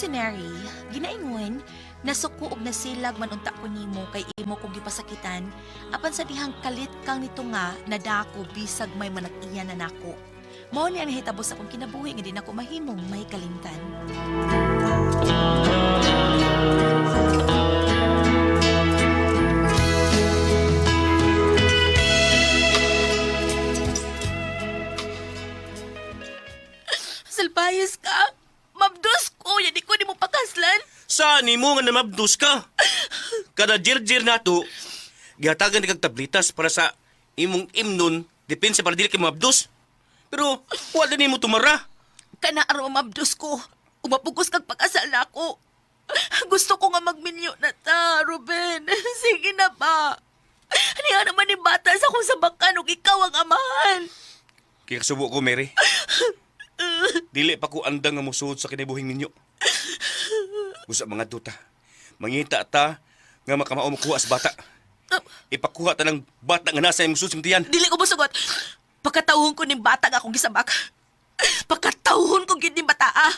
Neri, ginaingon, nasuko og nasilag man unta ko nimo kay imo kong gipasakitan, apan sa dihang kalit kang nito nga nadako bisag may manag-iya na nako. Mao ni ang nahitabo sa akong kinabuhi nga di na ko mahimong may kalimtan. Salbayas ka? Mabdos ko, yan di ko di mo pakaslan. Saan mo nga namabdus ka? Kada jirjir na to, gihatagan ni kag tablitas para sa imong imnon, depensa para dili kay mabdus. Pero wala nimo tumara. Kana araw mabdos ko, umapugos kag pakasal na ako. Gusto ko nga magminyo na ta, Ruben. Sige na ba? Ano nga naman yung bata sa kung sabakan o ikaw ang amahan? Kaya kasubo ko, Mary. Dili pa ko andang nga musuod sa kinabuhing ninyo. Gusto mga duta, mangita ta nga makamao mo kuha sa bata. Ipakuha ta ng bata nga nasa imong susimtiyan. Dili ko musugot. Pagkatauhon ko ning bata nga akong gisabak. Pagkatauhon ko gid ning bata ah.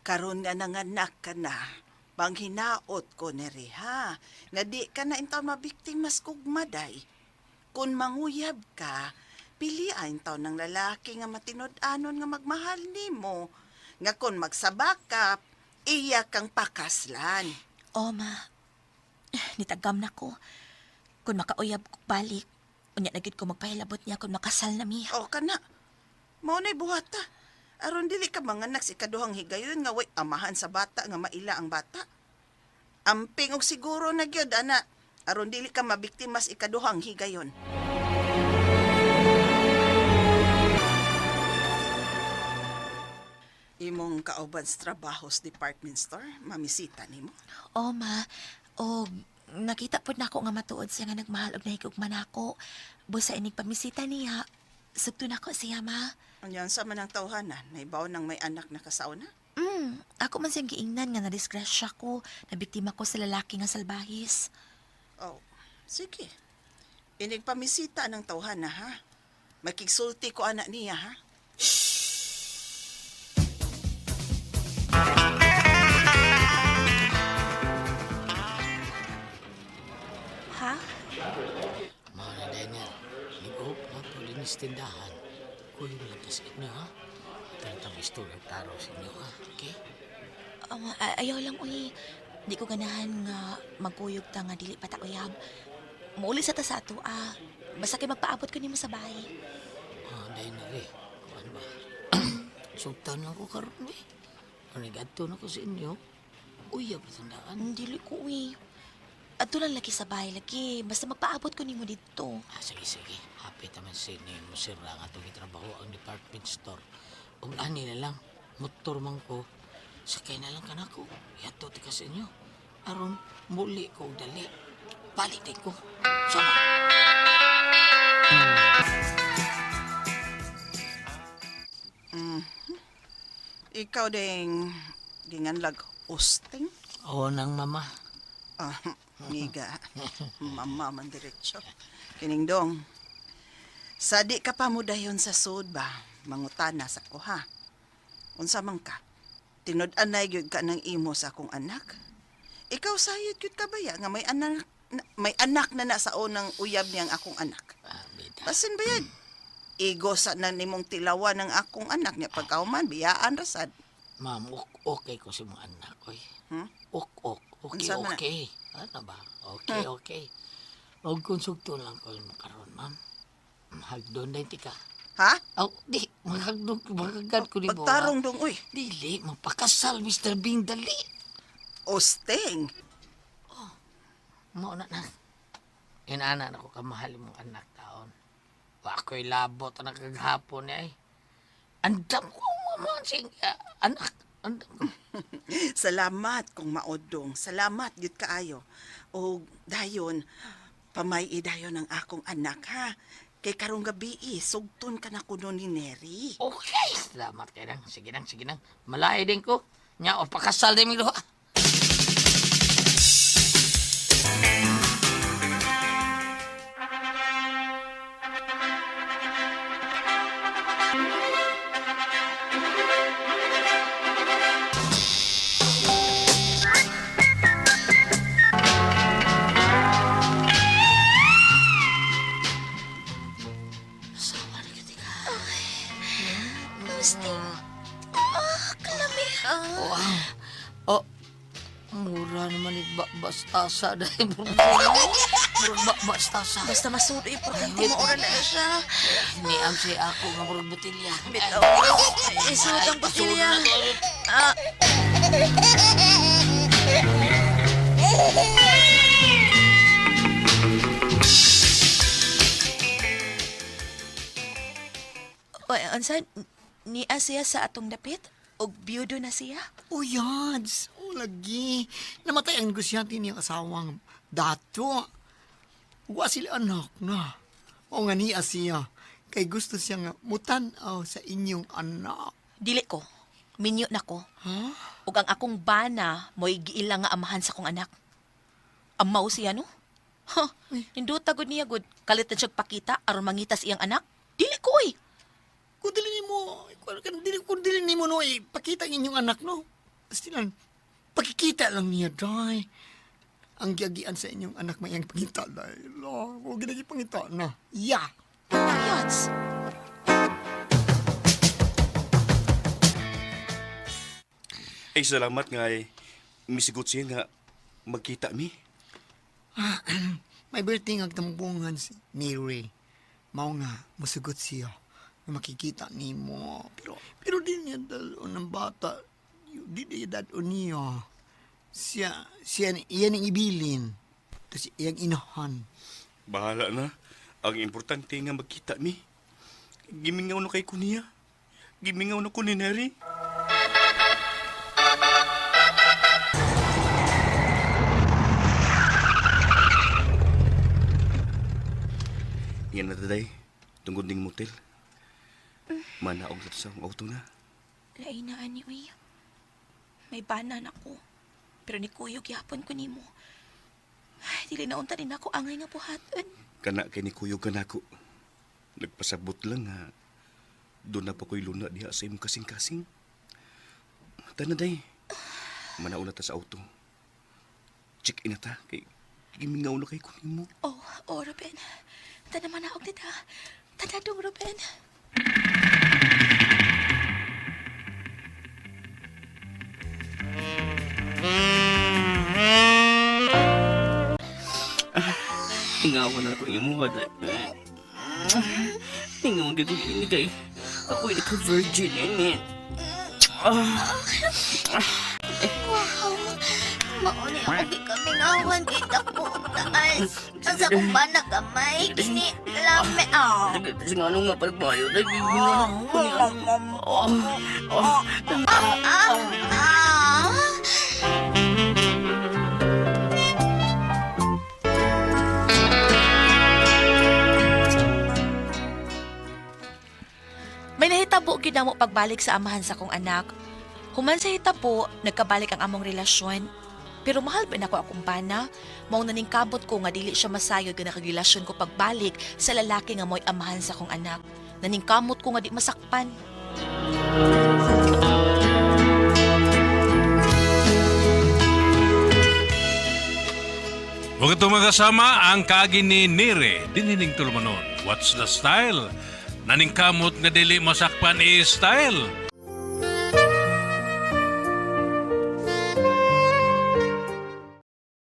Karon nga nanganak ka na, panghinaot ko neri ha, nga di ka na intaw mabiktimas kog maday. Kung manguyab ka, pilian taw ng lalaki nga matinod-anon nga magmahal nimo. Nga kung magsabakap, iya kang pakaslan. O ma, nitagam na ko. Kung makauyab ko balik, unya na gid ko magpahilabot niya kung makasal na mi. O ka na, mao na'y buhata. Aron dili ka manganak si kaduhang higayon nga way amahan sa bata nga maila ang bata. Amping og siguro na gyud ana, aron dili ka mabiktimas ikaduhang higayon. Imong kauban sa trabaho sa department store, mamisita nimo. O ma, o nakita po na ako nga matuod siya nga nagmahal og nahigugman ako. Busa inig pamisita niya, sugto na ko siya ma. Anyan sa man ang tawhanan, naibaw ng may anak na kasauna? Ako man siyang giingnan nga nadisgrasya ko, nabiktima ko sa lalaki nga salbahis. Oh, sige. Inig pamisita ng tawhana ha. Makigsulti ko anak niya ha. Ha? Mga Daniel, nag-uop na po din sa tindahan. Kuya mo lang sa inyo, ha? Talitang istorya taro sa inyo, ha? Okay? Ayaw lang, uy. Di ko ganahan nga magkuyog ta nga dili pa ta uyab. Mauli sa ta sa ato, ah. Basta kay magpaabot ko nimo sa bahay. Daniel, eh. Kuan ba? Sugtan lang ko karon, eh. Panigadto na ko sa inyo. Uy, ang tandaan. Dili ko, uy. Ato lang lagi sa bahay, lagi. Basta magpaabot ko nimo dito. Sige, sige. Happy naman sa inyo. Musira nga itong itrabaho ang department store. Kung ani na lang, motor man ko, sakay na lang ka na ko. Yato ti ka sa inyo. Aron, muli ko dali. Balik din ko. Sama. Ikaw ding ginganlag usting? Oo nang mama. Ah, miga. Mama man diretsyo. Kining dong. Sadi ka pa mo dayon sa sud ba? Mangutana sa ko ha. Unsa man ka? Tinud-anay gyud ka ng imo sa akong anak? Ikaw sayod gyud ka baya nga may anak na sa unang uyab niyang akong anak. Bida. Basin ba yan? Igo sa na nimong tilawan ng akong anak niya pagkauman, biyaan rasad. Ma'am, okay ko si mga anak, oy. Okay, Unsa man na? okay. Ano ba? Okay, okay. Huwag kong sugto lang ko yung karon, ma'am. Hagdon na ti ka. Ha? Oh, di, magagad ko ni mo. Pagtarong dong, uy. Dili, magpakasal, Mr. Bing, dali. Osting. Mo na. Inana na ko kamahal mong anak taon. Wa ako'y labot na kagahapon eh. Andam ko mga sing anak. Andang ko. Salamat kung maodong. Salamat gid kaayo. O dayon pamay dayon ng akong anak ha. Kay karong gabi sugton ka na kuno ni Neri. Okay, salamat kay nang. Sige nang. Malay din ko. Nya o pakasal din mi duha. Sawa na kita ka. Gusti. Kalami. Wow. Oh, mura naman ni bastasa dahil murag bastasa. Basta masudo, importante mo oras na siya. Ni am si ako nga murag botilya. Bitaw. Isuot ang botilya. Ansan, ni siya sa atong dapit? O biyudo na siya? O yads, o lagi. Namatay ang negosyante niyang asawang dato. Wa sila anak na. O nga niya siya. Kay gusto siya nga mutanaw sa inyong anak. Dili ko. Minyo na ko. Ha? Ug ang akong bana mo'y giila nga amahan sa kong anak. Amaw siya, no? Ha, hinduta gud niya gud. Kalit na siyang pakita aron mangitas iyang anak. Dili ko, eh. Kung dili ni mo no, pakita ang inyong anak no. Pastilan, pakikita lang niya, day. Ang giagian sa inyong anak may ang pangita, day. Lo, huwag ginagi pangita na. Yeah. Yats. Ay, salamat nga misigot siya nga magkita mi. May birthday nga tampungan si Mary. Mao nga, musugot siya na makikita ni mo. Pero di niya dalo ng bata. Di niya dalo niya. Iyan ang ibilin. Tapos iyang inahan. Bahala na. Ang importante nga magkita mi. Gimingaw na kay kuniya. Gimingaw na ko ni Neri. Yan na taday. Tungkol ding motel. Manaog na sa auto na. Lain na, ani, uy. May banan ako. Pero ni Kuyo, gihapon ko nimo. Ay, dili na unta din ako angay nga buhaton. Kana kay ni Kuyog kanako. Nagpasabot lang nga. Doon na pa ko'y luna diha sa imong kasing-kasing. Tanaday. Manaog na ta sa auto. Check in na ta. Kay gimingaw na kay kunin mo. Oh, Ruben. Tana manaog dita. Tana dong, Ruben. Ingawan ako yung mga Ingawan dito ini kay ako'y naka-virgin ini. Wow! Mauni ako di kami ngawan kita po taas. Ang sa kong ba nagamay, kini lame Kasi nga ano nga palagbayo. May nahitabo gyud namo pagbalik sa amahan sa kong anak. Human sa hitabo, nagkabalik ang among relasyon. Pero mahal ba nako akong bana? Mao naning kabot ko nga dili siya masayod nga nakarelasyon ko pagbalik sa lalaki nga mo'y amahan sa kong anak. Naning kamot ko nga di masakpan. Huwag ito magkasama ang kaagi ni Nire, dinining tulumanon. What's the style? Naning kamot nga dili masakpan style.